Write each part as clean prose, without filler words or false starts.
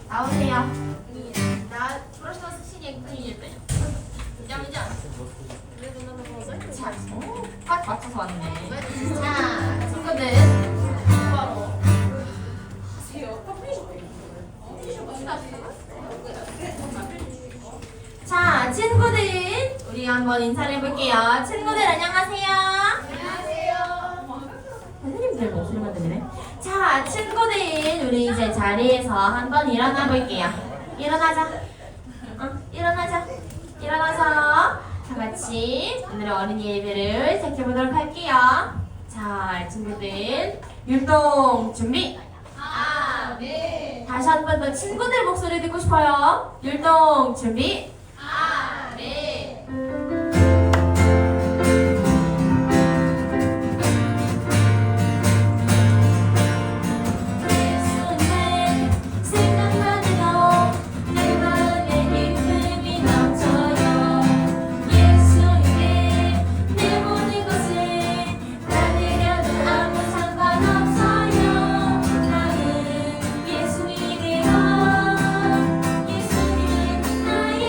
나오세요. 나 просто синяя клиника. Идем. 자, 딱 맞춰서 왔네. 자, 친구들. 자, 친구들. 우리 한번 인사를 해볼게요. 친구들 안녕하세요. 선생님들 목소리만 들리네. 자, 친구들. 우리 이제 자리에서 한번 일어나 볼게요. 일어나자. 일어나자. 일어나서 다 같이 오늘의 어린이 예배를 시작해보도록 할게요. 자, 친구들 율동 준비. 네. 다시 한 번 더 친구들 목소리 듣고 싶어요. 율동 준비. 네. 예수님 생각만 해도 내 마음에 기쁨이 넘쳐요. 예수님께 내 모든 것을 다 드려도 아무 상관없어요. 나는 예수님이요. 예수님 나의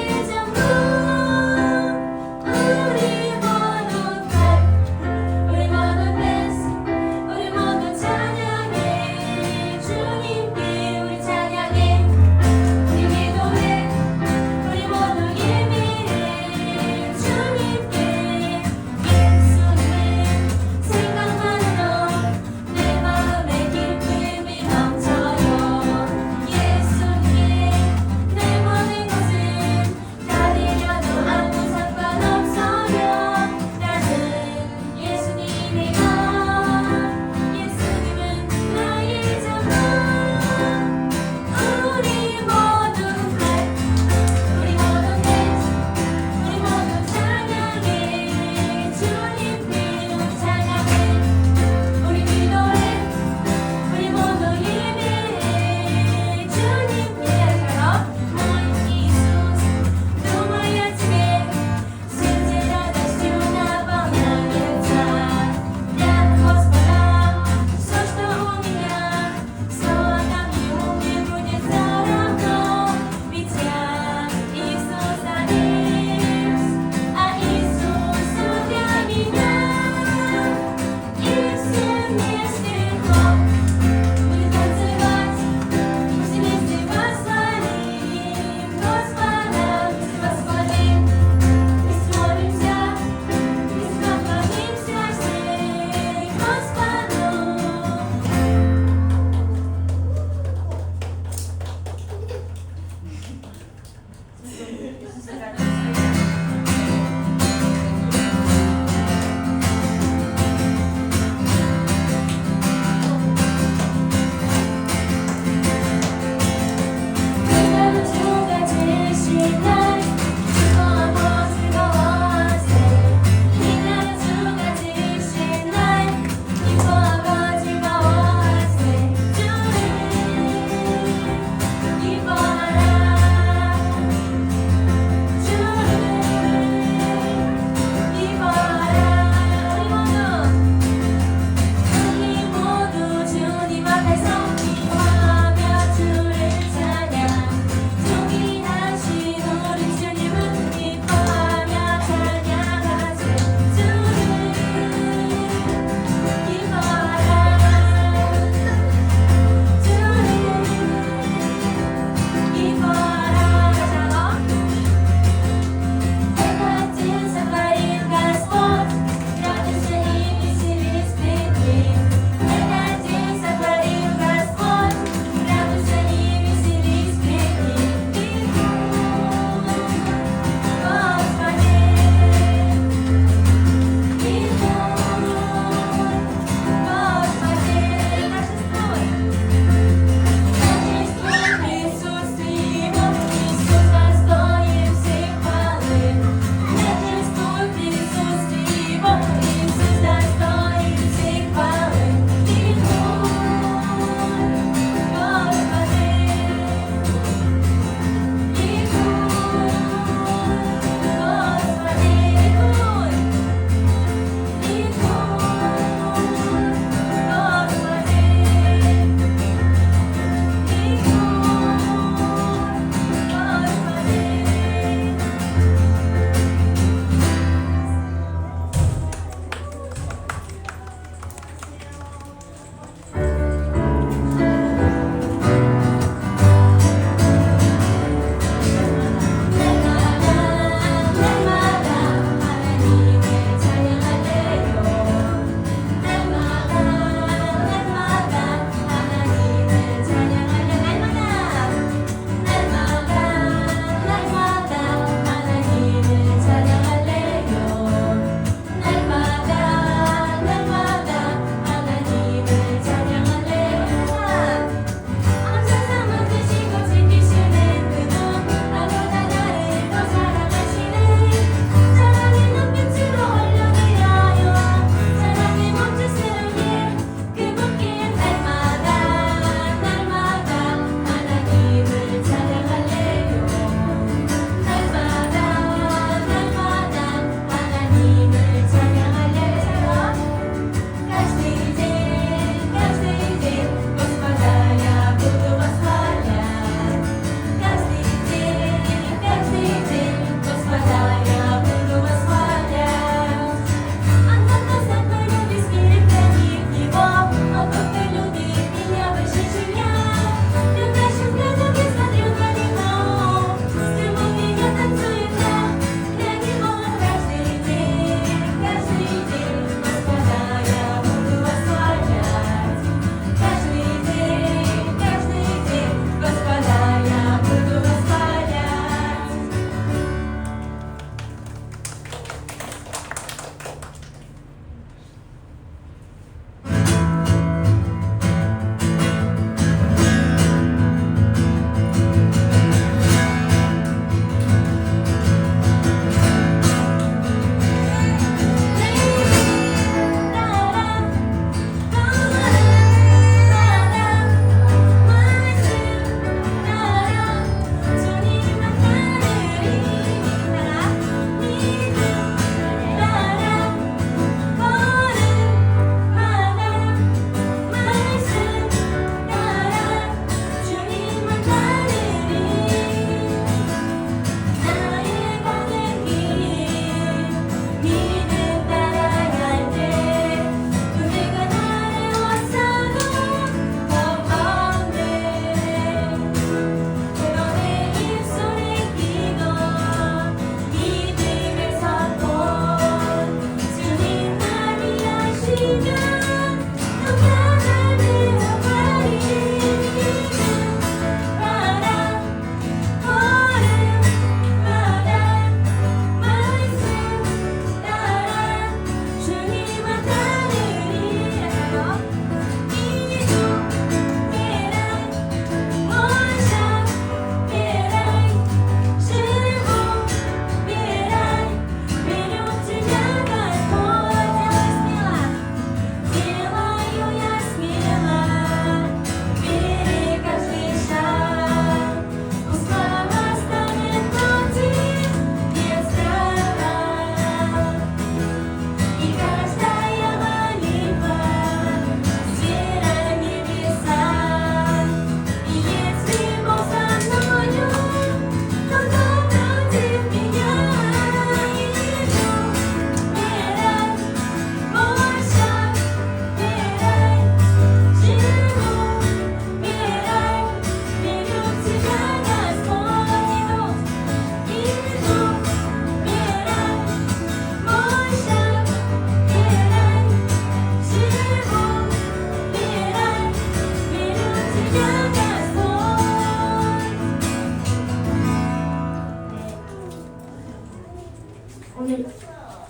오늘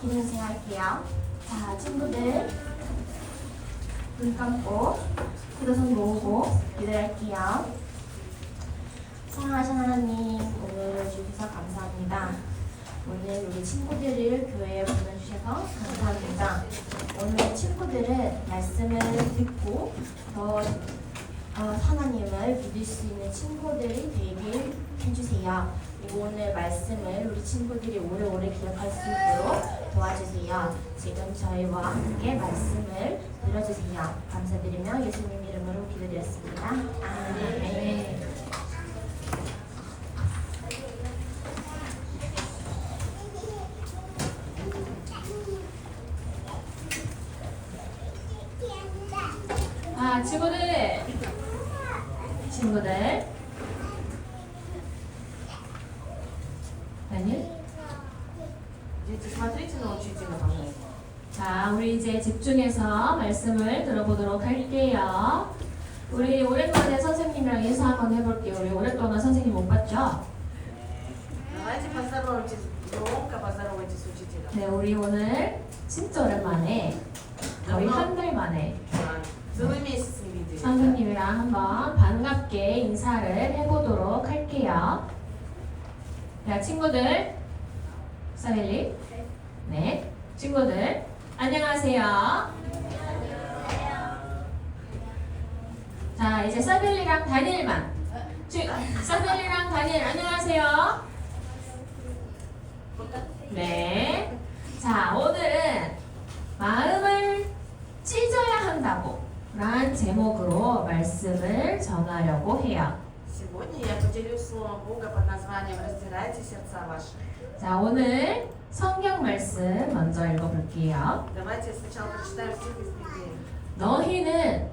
기도 생활할게요. 자, 친구들 눈 감고 기도선 모으고 기도할게요. 사랑하신 하나님, 오늘 주셔서 감사합니다. 오늘 우리 친구들을 교회에 보내주셔서 감사합니다. 오늘 친구들은 말씀을 듣고 더 하나님을 믿을 수 있는 친구들이 되게 해주세요. 그리고 오늘 말씀을 우리 친구들이 오래오래 기억할 수 있도록 도와주세요. 지금 저희와 함께 말씀을 들어주세요. 감사드리며 예수님 이름으로 기도드렸습니다. 아멘. 친구들 아니? Дети, смотрите на учителя, пожалуйста. 자, 우리 이제 집중해서 말씀을 들어보도록 할게요. 우리 오랜만에 선생님이랑 인사 한번 해볼게요. 우리 오랫동안 선생님 못 봤죠? Давайте поздоровайтесь, громко поздоровайтесь с учителем. 네, 우리 오늘 진짜 오랜만에 거의 한 달 만에 Целый месяц не видели. 선생님이랑 한번 반갑게 인사를 해보도록 할게요. 자, 친구들, 사벨리, 네, 친구들, 안녕하세요. 자, 이제 사벨리랑 다니엘만. 사벨리랑 다니엘, 안녕하세요. 네. 자, 오늘은 마음을 찢어야 한다고 라는 제목으로 말씀을 전하려고 해요. Сегодня я поделюсь словом Бога под названием «Раздирайте сердца ваши». 자, 오늘 성경 말씀 먼저 읽어볼게요. Давайте сначала прочитаем стих из Библии. 너희는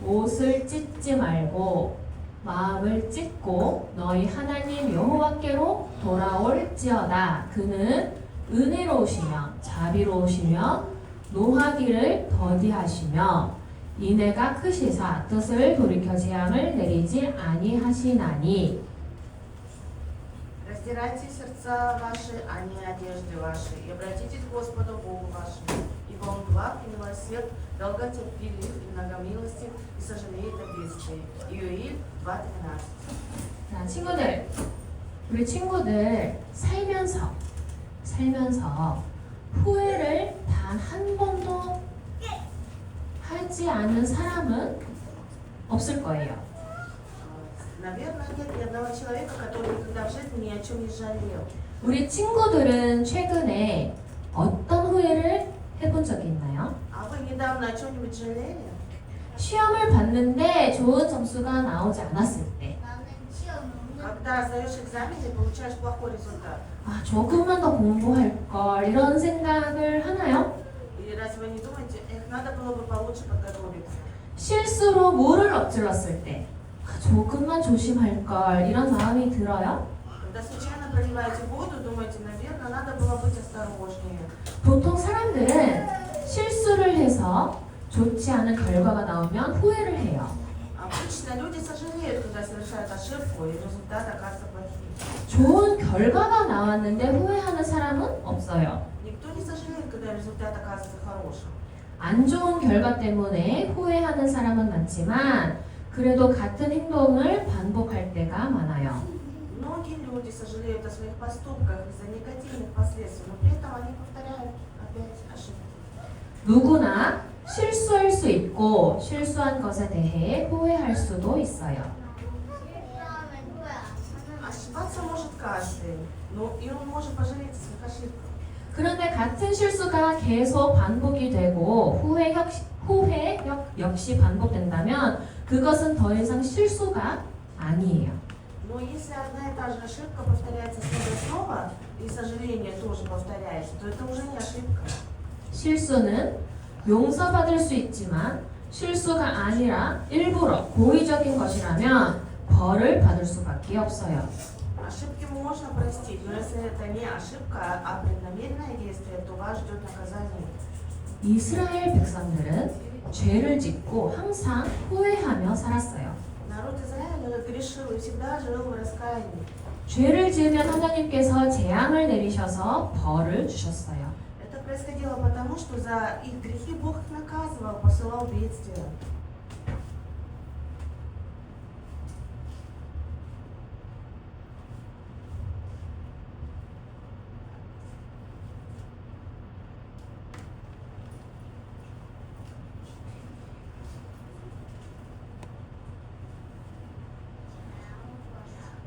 옷을 찢지 말고 마음을 찢고 너희 하나님 여호와께로 돌아올지어다. 그는 은혜로우시며 자비로우시며 노하기를 더디하시며 인애가 크시사 뜻을 돌이켜 재앙을 내리지 아니하시나니. «Раздирайте сердца ваши, а не одежды ваши, и обратитесь к Господу Богу вашему, ибо Он благ и милосерд, долготерпелив и многомилостив, и сожалеет о бедствии». Иоиль 2:13. 자, 친구들, 우리 친구들 살면서 후회를 단 한 번도 하지 않은 사람은 없을 거예요. Наверное, нет ни одного человека, который никогда в жизни ни о чем не жалел. 우리 친구들은 최근에 어떤 후회를 해본 적이 있나요? А вы недавно о чем-нибудь жалели? 시험을 봤는데 좋은 점수가 나오지 않았을 때, Когда сдаешь экзамен и получаешь плохой результат. 아, 조금만 더 공부할 걸, 이런 생각을 하나요? Или разве вы не думаете, надо было бы получше подготовиться? 실수로 물을 엎질렀을 때, 아, 조금만 조심할 걸, 이런 마음이 들어요? Когда случайно проливаете воду, думаете, наверное, надо было быть осторожнее. 보통 사람들은 실수를 해서 좋지 않은 결과가 나오면 후회를 해요. Обычно люди сожалеют, когда совершают ошибку, и результат оказывается плохим. 좋은 결과가 나왔는데 후회하는 사람은 없어요. Никто не сожалеет, когда результат оказывается хорошим. 안 좋은 결과 때문에 후회하는 사람은 많지만 그래도 같은 행동을 반복할 때가 많아요. Многие люди сожалеют о своих поступках из-за негативных последствий, но при этом они повторяют опять ошибки. 누구나 실수할 수 있고 실수한 것에 대해 후회할 수도 있어요. Ошибаться может каждый, но и он может пожалеть о своих ошибках. 그런데 같은 실수가 계속 반복이 되고 후회 역시 반복된다면 그것은 더 이상 실수가 아니에요. Но если одна и та же ошибка повторяется снова и снова, и сожаление тоже повторяется, то это уже не ошибка. 실수는 용서받을 수 있지만 실수가 아니라 일부러 고의적인 것이라면 벌을 받을 수밖에 없어요. Ошибки можно простить, но если это не ошибка, а преднамеренное действие, то вас ждет наказание. 이스라엘 백성들은 죄를 짓고 항상 후회하며 살았어요. народ Израиля грешил и всегда жил в раскаянии. 죄를 지으면 하나님께서 재앙을 내리셔서 벌을 주셨어요. Это происходило потому, что за их грехи Бог их наказывал, посылал бедствия.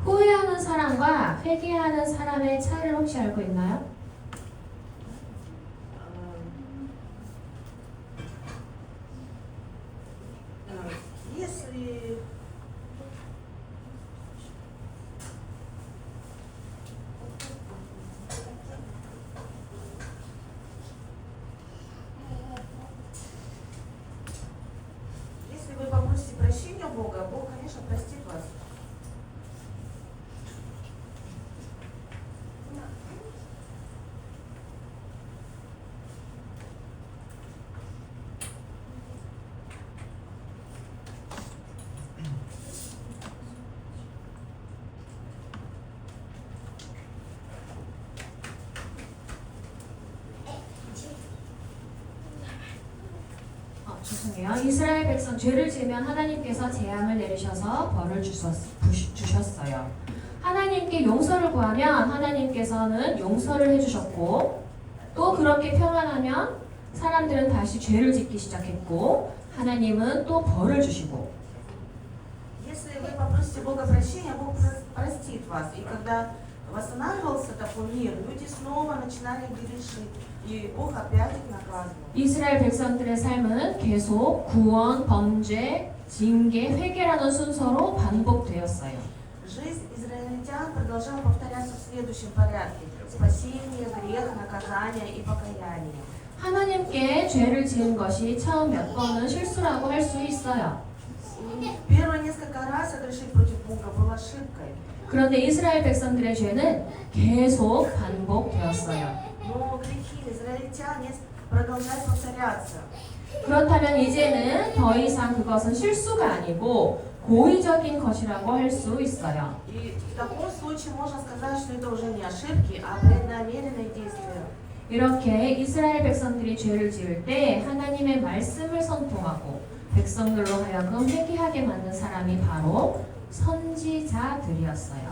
후회하는 사람과 회개하는 사람의 차이를 혹시 알고 있나요? Если если вы попросите прощения у Бога, Бог, конечно, простит вас. 죄송해요. 이스라엘 백성 죄를 지으면 하나님께서 재앙을 내리셔서 벌을 주셨어요. 하나님께 용서를 구하면 하나님께서는 용서를 해주셨고 또 그렇게 평안하면 사람들은 다시 죄를 짓기 시작했고 하나님은 또 벌을 주시고 Если вы попросите Бога прощения, Бог простит вас. И когда восстанавливался такой мир, люди снова начинали грешить. И Бог опять их наказывал. 이스라엘 백성들의 삶은 계속 구원, 범죄, 징계, 회개라는 순서로 반복되었어요. Жизнь израильтян продолжала повторяться в следующем порядке. Спасение, грех, наказание и покаяние. 하나님께 죄를 지은 것이 처음 몇 번은 실수라고 할 수 있어요. Первые несколько раз согрешить против Бога было ошибкой. 그런데 이스라엘 백성들의 죄는 계속 반복되었어요. Но грехи израильтян продолжают повторяться. 그렇다면 이제는 더 이상 그것은 실수가 아니고 고의적인 것이라고 할 수 있어요. И в таком случае можно сказать, что это уже не ошибки, а преднамеренные действия. 이렇게 이스라엘 백성들이 죄를 지을 때 하나님의 말씀을 선포하고 백성들로 하여금 회개하게 만든 사람이 바로 선지자들이었어요.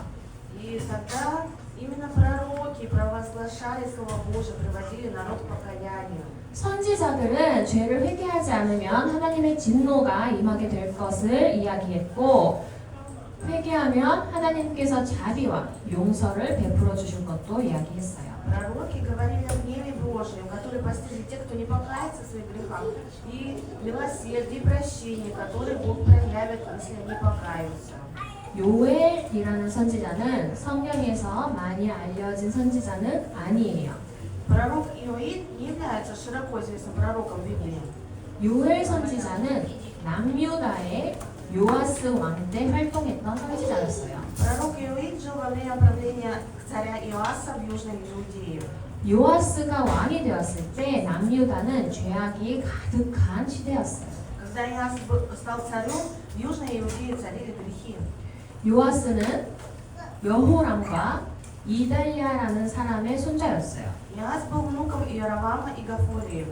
И тогда именно пророки провозглашали Слово Божие, приводили народ к покаянию. 선지자들은 죄를 회개하지 않으면 하나님의 진노가 임하게 될 것을 이야기했고 회개하면 하나님께서 자비와 용서를 베풀어 주실 것도 이야기했어요. Пророки говорили о гневе Божьем, который постигнет тех, кто не покается в своих грехах, и милосердие и прощение, которое Бог проявит, если они покаются. 요엘이라는 선지자는 성경에서 많이 알려진 선지자는 아니에요. Пророк Иоид не является широко известным пророком в Библии. 요엘 선지자는 남유다의 요아스 왕 때 활동했던 선지자였어요. Пророк Иоид жил во время правления царя Иоаса в Южной Иудее. 요아스가 왕이 되었을 때 남유다는 죄악이 가득한 시대였어요. Когда Иоас стал царем, в Южной Иудее царили грехи. 요아스는 여호람과 이달랴라는 사람의 손자였어요. Иоас был внуком Иоравама и Гафурии.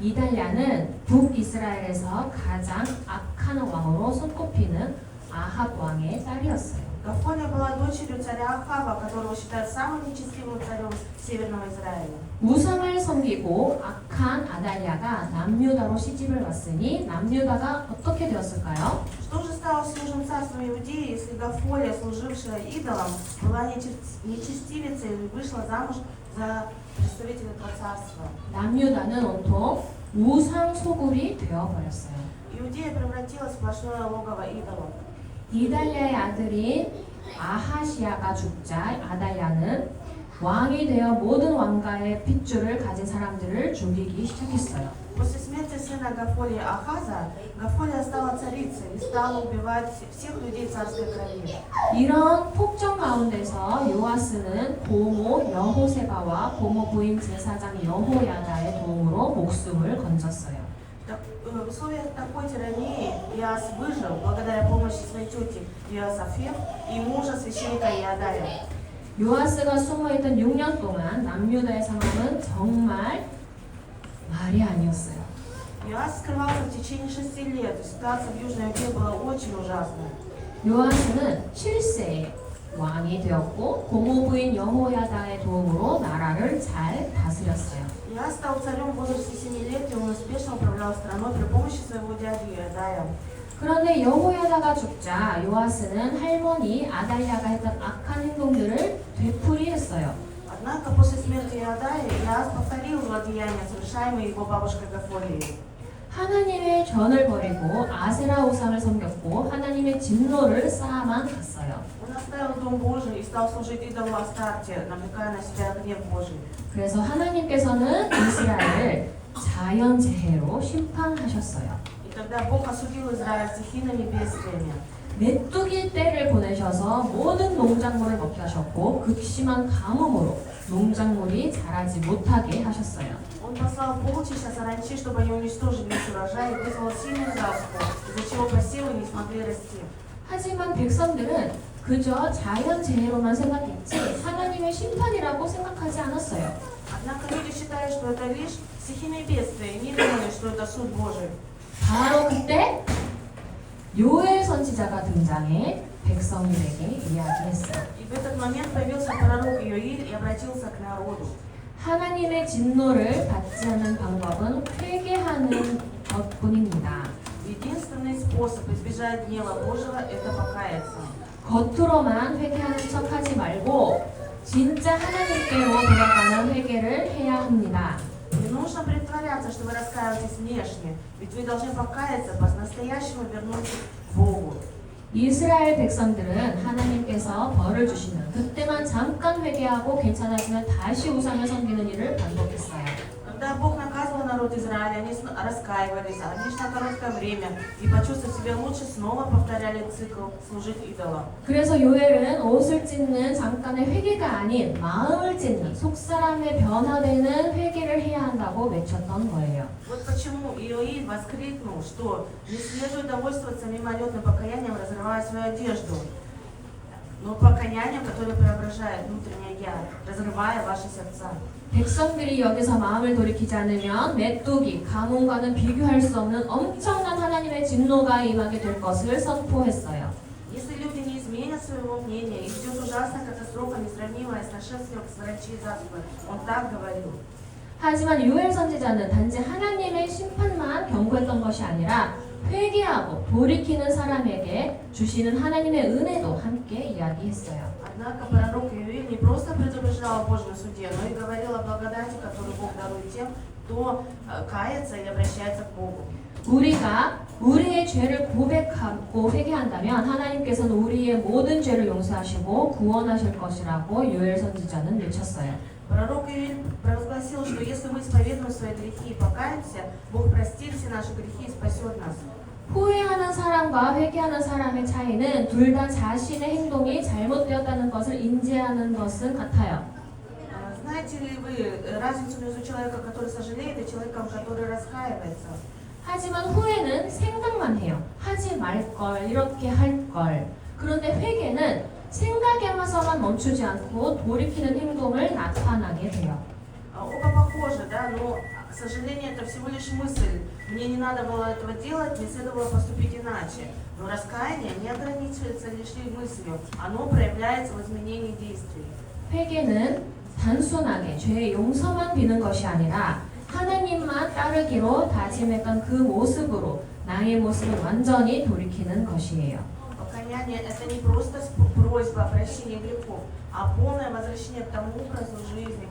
이달랴는 북이스라엘에서 가장 악한 왕으로 손꼽히는 아합 왕의 딸이었어요. Гафония была дочерью царя Ахава, которого считают самым нечестивым царем Северного Израиля. 우상을 섬기고 악한 아달랴가 남유다로 시집을 왔으니 남유다가 어떻게 되었을까요? Что же стало с Южным царством Иудеи, если Гафония, служившая идолам, была нечестивицей и вышла замуж за представителя этого царства? 남유다는 온통 우상 소굴이 되어버렸어요. Иудея превратилась в сплошное логово идолов. 이달랴의 아들인 아하시야가 죽자 아달랴는 왕이 되어 모든 왕가의 핏줄을 가진 사람들을 죽이기 시작했어요. После смерти сына Гафолии Ахаза, Гафолия стала царицей и стала убивать всех людей царской крови. 이런 폭정 가운데서 요아스는 고모 여호세바와 고모 부인 제사장 여호야다의 도움으로 목숨을 건졌어요. В В условиях такой тирании Иоас выжил благодаря помощи своей тети Иосафет и мужа священника Иадая. 요아스가 숨어있던 6년 동안 남유다의 상황은 정말 말이 아니었어요. Иоас скрывался в течение 6 лет, и ситуация в Южной Иудее была очень ужасная. 요아스는 7세에 왕이 되었고 고모부인 여호야다의 도움으로 나라를 잘 다스렸어요. Иоас стал царем в возрасте 7 лет, и он успешно управлял страной при помощи своего дяди Иадая. 그런데 여호야다가 죽자 요아스는 할머니 아달랴가 했던 악한 행동들을 되풀이했어요. Однако после смерти Иадая Иоас повторил злодеяния, совершаемые его бабушкой Гафолией. 하나님의 전을 버리고 아세라 우상을 섬겼고 하나님의 진노를 쌓아만 갔어요. Он оставил дом Божий и стал служить идолу Астарте, навлекая на себя гнев Божий. 그래서 하나님께서는 이스라엘을 자연재해로 심판하셨어요. И тогда Бог осудил Израиль стихийными бедствиями. 메뚜기 떼를 보내셔서 모든 농작물을 먹게 하셨고 극심한 가뭄으로 농작물이 자라지 못하게 하셨어요. Он послал полчища саранчи, чтобы они уничтожили весь урожай, и вызвал сильную засуху, из-за чего посевы не смогли расти. 하지만 백성들은 그저 자연재해로만 생각했지 하나님의 심판이라고 생각하지 않았어요. Однако люди считают, что это лишь стихийные бедствия, и не думали, что это суд Божий. 바로 그때 요엘 선지자가 등장해 백성들에게 이야기했어요. И в этот момент появился пророк Иоиль и обратился к народу. 하나님의 진노를 받지 않는 방법은 회개하는 것뿐입니다. Единственный способ избежать гнева Божьего – это покаяться. 겉으로만 회개하는 척하지 말고 진짜 하나님께로 돌아가는 회개를 해야 합니다. Не нужно притворяться, что вы раскаиваетесь внешне, ведь вы должны покаяться, по-настоящему вернуться к Богу. 이스라엘 백성들은 하나님께서 벌을 주시는 그때만 잠깐 회개하고 괜찮아지면 다시 우상을 섬기는 일을 반복했어요. Когда Бог наказывал народ Израиля, они раскаивались, а лишь на короткое время, и, почувствовав себя лучше, снова повторяли цикл служить идолам. 그래서 요엘은 옷을 찢는 잠깐의 회개가 아닌 마음을 찢는 속사람의 변화되는 회개를 해야 한다고 외쳤던 거예요. Вот почему Иоиль воскликнул, что не следует довольствоваться мимолетным покаянием, разрывая свою одежду, но покаянием, которое преображает внутреннее «я», разрывая ваши сердца. 백성들이 여기서 마음을 돌이키지 않으면 메뚜기, 가뭄과는 비교할 수 없는 엄청난 하나님의 진노가 임하게 될 것을 선포했어요. Если люди не изменят своего мнения, их ждет ужасная катастрофа, несравнимая с нашествием саранчи и засухи. Он так говорил. 하지만 요엘 선지자는 단지 하나님의 심판만 경고했던 것이 아니라 회개하고 돌이키는 사람에게 주시는 하나님의 은혜도 함께 이야기했어요. Однако пророк Иоиль не просто предупреждал о Божьем суде, но и говорил о благодати, которую Бог дарует тем, кто кается и обращается к Богу. 우리가 우리의 죄를 고백하고 회개한다면 하나님께서는 우리의 모든 죄를 용서하시고 구원하실 것이라고 요엘 선지자는 외쳤어요. Пророк Иоиль провозгласил, что если мы исповедуем свои грехи и покаемся, Бог простит все наши грехи и спасет нас. 후회하는 사람과 회개하는 사람의 차이는 둘 다 자신의 행동이 잘못되었다는 것을 인지하는 것은 같아요. Знаете ли вы разницу между человеком, который сожалеет, и человеком, который раскаивается? 하지만 후회는 생각만 해요. 하지 말걸, 이렇게 할걸. 그런데 회개는 생각에서만 멈추지 않고 돌이키는 행동을 나타나게 돼요. Оба похожи, да, но, к сожалению, это всего лишь мысль. Мне не надо было этого делать, мне следовало поступить иначе. Но раскаяние не ограничивается лишь мыслью, оно проявляется в изменении действий. 회개는 단순하게 죄의 용서만 비는 것이 아니라 하나님만 따르기로 다짐했던 그 모습으로 나의 모습을 완전히 돌이키는 것이에요. Покаяние – это не просто просьба о прощении грехов, а полное возвращение к тому образу жизни,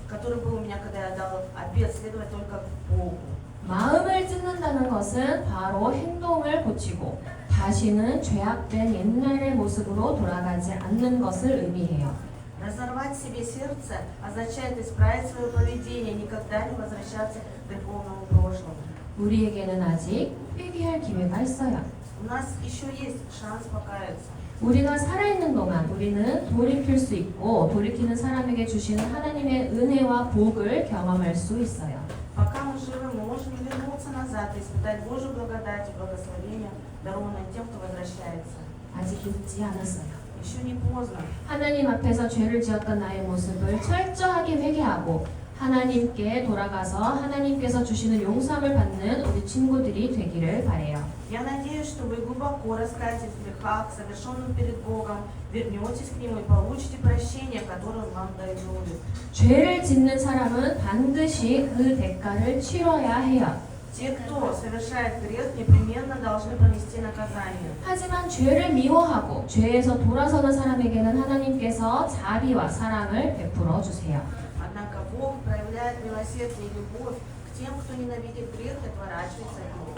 который был у меня, когда я дал обет следовать только Богу. 마음을 찢는다는 것은 바로 행동을 고치고 다시는 죄악된 옛날의 모습으로 돌아가지 않는 것을 의미해요. Разорвать себе сердце означает исправить свое поведение, никогда не возвращаться к греховному прошлому. 우리에게는 아직 회개할 기회가 있어요. У нас еще есть шанс покаяться. 우리가 살아있는 동안 우리는 돌이킬 수 있고 돌이키는 사람에게 주시는 하나님의 은혜와 복을 경험할 수 있어요. Пока мы живы, мы можем вернуться назад и испытать Божью благодать и благословение, дарованное тем, кто возвращается. 아직 늦지 않았어요. Еще не поздно. 하나님 앞에서 죄를 지었던 나의 모습을 철저하게 회개하고 하나님께 돌아가서 하나님께서 주시는 용서함을 받는 우리 친구들이 되기를 바래요. Я надеюсь, что вы глубоко раскаетесь в грехах, совершенных перед Богом, вернетесь к Нему и получите прощение, которое Он вам дарует. 죄를 짓는 사람은 반드시 그 대가를 치러야 해요. Те, кто совершает грех, непременно должны понести наказание. 하지만 죄를 미워하고 죄에서 돌아서는 사람에게는 하나님께서 자비와 사랑을 베풀어 주세요. Однако Бог проявляет милосердие и любовь к тем, кто ненавидит грех и отворачивается от него.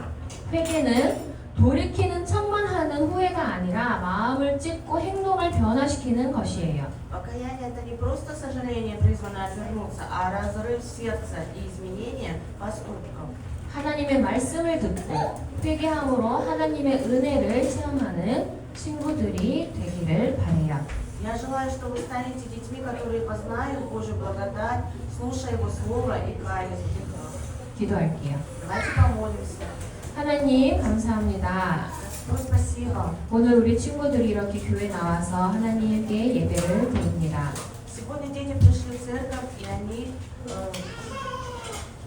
회개는 돌이키는 척만 하는 후회가 아니라 마음을 찢고 행동을 변화시키는 것이에요. Покаяние – это не просто сожаление, призванное отвернуться, а разрыв сердца и изменение поступков. 하나님의 말씀을 듣고 회개함으로 하나님의 은혜를 체험하는 친구들이 되기를 바래요. Я желаю, что вы станете детьми, которые познают Божью благодать, слушая Его Слово и каясь в грехах. 기도할게요. Давайте помолимся. 하나님 감사합니다. Господь, спасибо. 오늘 우리 친구들이 이렇게 교회 나와서 하나님께 예배를 드립니다. Сегодня дети пришли в церковь, и они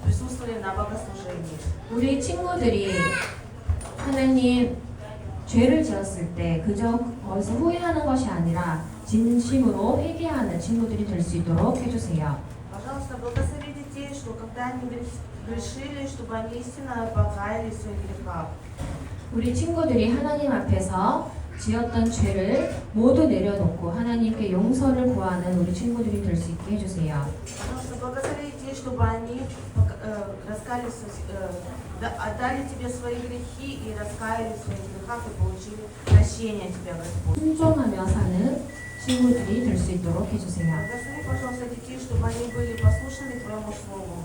присутствовали на богослужении. 우리 친구들이 하나님 죄를 지었을 때 그저 거기서 후회하는 것이 아니라 진심으로 회개하는 친구들이 될 수 있도록 해주세요. Пожалуйста, благослови детей, что когда они грешили, чтобы они истинно покаялись в своих грехах. 우리 친구들이 하나님 앞에서 지었던 죄를 모두 내려놓고 하나님께 용서를 구하는 우리 친구들이 될 수 있게 해주세요. Пожалуйста, благослови детей, чтобы они раскаялись, отдали Тебе свои грехи и раскаялись в своих грехах и получили прощение от Тебя, Господь. 순종하며 사는 친구들이 될 수 있도록 해주세요. Благослови, пожалуйста, детей, чтобы они были послушны Твоему Слову.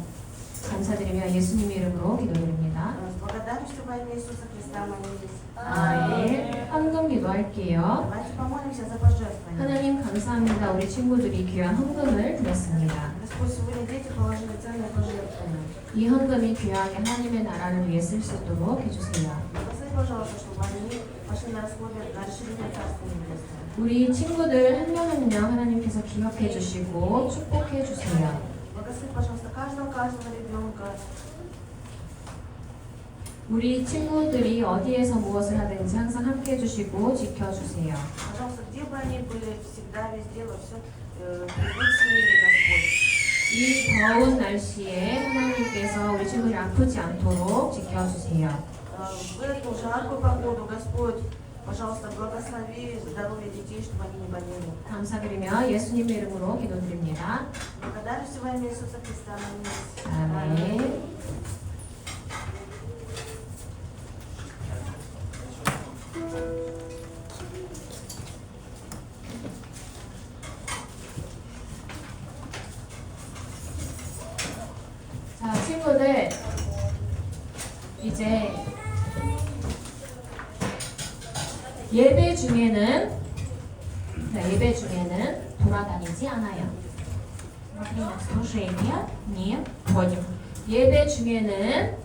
감사드리며 예수님 이름으로 기도드립니다. С благодарностью во имя Иисуса Христа молились. 아멘. 헌금 기도할게요. Давайте помолимся за пожертвование. 하나님 감사합니다. 우리 친구들이 귀한 헌금을 드렸습니다. Господь, сегодня дети положили ценные пожертвования. 이 헌금이 귀하게 하나님의 나라를 위해 쓸 수 있도록 해주세요. Благослови, пожалуйста, чтобы они пошли на расходы на расширение Царства Небесного. 우리 친구들 한 명 한 명 하나님께서 기억해 주시고 축복해 주세요. Благослови, пожалуйста, каждого ребенка. 우리 친구들이 어디에서 무엇을 하든지 항상 함께 해주시고 지켜주세요. Пожалуйста, где бы они были, всегда, везде, во всем, будь с ними, Господь. 이 더운 날씨에 하나님께서 우리 친구들이 아프지 않도록 지켜주세요. В эту жаркую погоду, Господь, пожалуйста, благослови здоровье детей, чтобы они не болели. 감사드리며 예수님 이름으로 기도드립니다. Благодарность во имя Иисуса Христа. 아멘. 자, 친구들 이제 예배 중에는 돌아다니지 않아요. Во время служения не ходим. 예배 중에는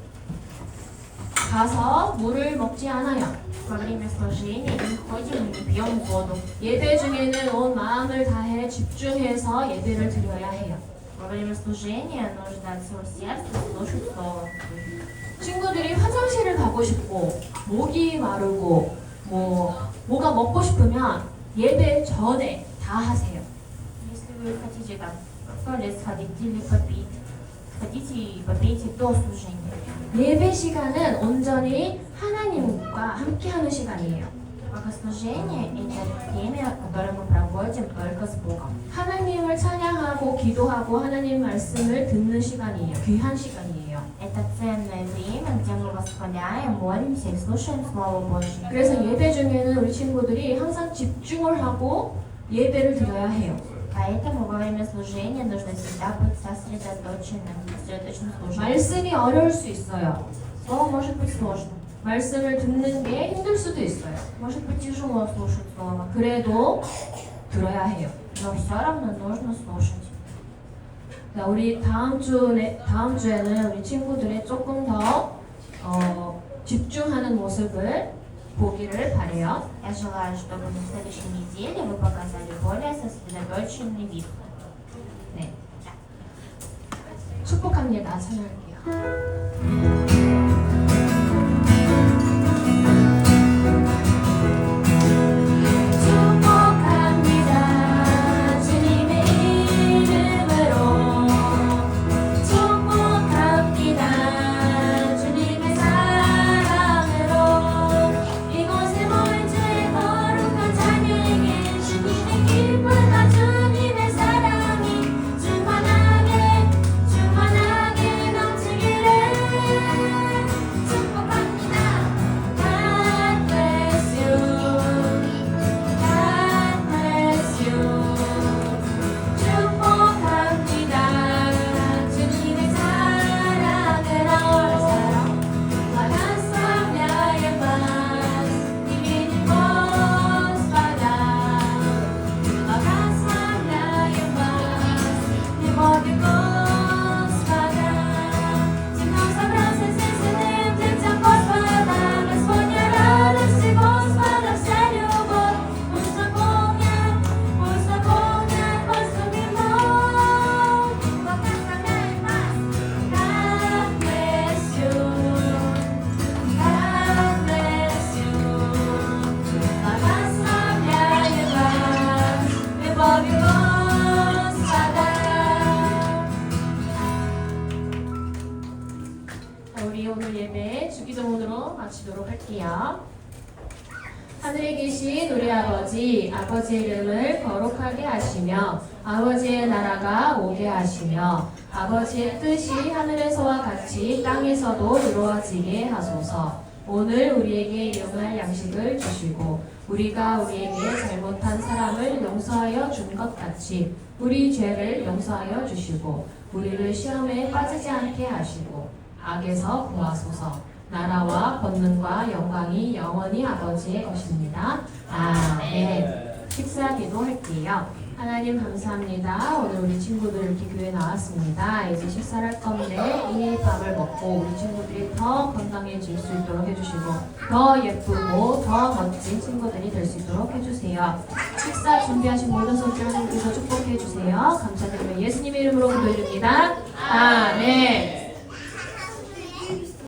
가서 물을 먹지 않아요. Во время служения не ходим и не пьем воду. 예배 중에는 온 마음을 다해 집중해서 예배를 드려야 해요. Во время служения нужно от всего сердца слушать Слово. 친구들이 화장실을 가고 싶고 목이 마르고 뭐가 먹고 싶으면 예배 전에 다 하세요. Если вы хотите там в туалет сходить или попить, сходите и попейте до служения. 예배 시간은 온전히 하나님과 함께하는 시간이에요. Богослужение – это время, которое мы проводим только с Богом. 하나님을 찬양하고 기도하고 하나님 말씀을 듣는 시간이에요. 귀한 시간이에요. Это ценное время, где мы восхваляем, молимся и слушаем Слово Божье. 그래서 예배 중에는 우리 친구들이 항상 집중을 하고 예배를 드려야 해요. Поэтому во время служения нужно всегда быть сосредоточенным служением. 말씀이 어려울 수 있어요. Слово может быть сложным, 말씀을 듣는 게 힘들 수도 있어요. может быть тяжело слушать Слово, 그래도 들어야 해요. но все равно нужно слушать. 자, 우리 다음 주에는 우리 친구들이 조금 더 집중하는 모습을 보기를 바래요. Я желаю, чтобы на следующей неделе вы показали более сосредоточенный вид. 네. 축복합니다. 찬양할게요. 축복합니다. 주님의 이름으로 축복합니다. 주님의 사랑으로 이곳에 모인 주의 거룩한 자녀에게 주님의 기쁨과 주님의 사랑이 충만하게 넘치기를 축복합니다. God bless you. God bless you. 축복합니다. 주님의 사랑으로 Błogosławiaję was imieniem Gospoda. Błogosławiaję was w niebie Gospoda. Ciągną zabrasy synem dzieciom Gospoda. Господня радости Господа вся любовь. Пусть наполнит Господь мной. Błogosławiaję was. God bless you. God bless you. Błogosławiaję was любовью Господа. 자, 우리 오늘 예배 주기도문으로 마치도록 할게요. 하늘에 계신 우리 아버지의 이름을 거룩하게 하시며 아버지의 나라가 오게 하시며 아버지의 뜻이 하늘에서와 같이 땅에서도 이루어지게 하소서. 오늘 우리에게 일용할 양식을 주시고 우리가 우리에게 잘못한 사람을 용서하여 준 것 같이 우리 죄를 용서하여 주시고 우리를 시험에 빠지지 않게 하시고 악에서 구하소서. 나라와 권능과 영광이 영원히 아버지의 것입니다. 아멘. 식사 기도할게요. 하나님 감사합니다. 오늘 우리 친구들 이렇게 교회 나왔습니다. 이제 식사를 할 건데 이 밥을 먹고 우리 친구들이 더 건강해질 수 있도록 해주시고 더 예쁘고 더 멋진 친구들이 될 수 있도록 해주세요. 식사 준비하신 모든 손들 하나님께서 축복해 주세요. 감사드리며 예수님의 이름으로 기도드립니다. 아멘.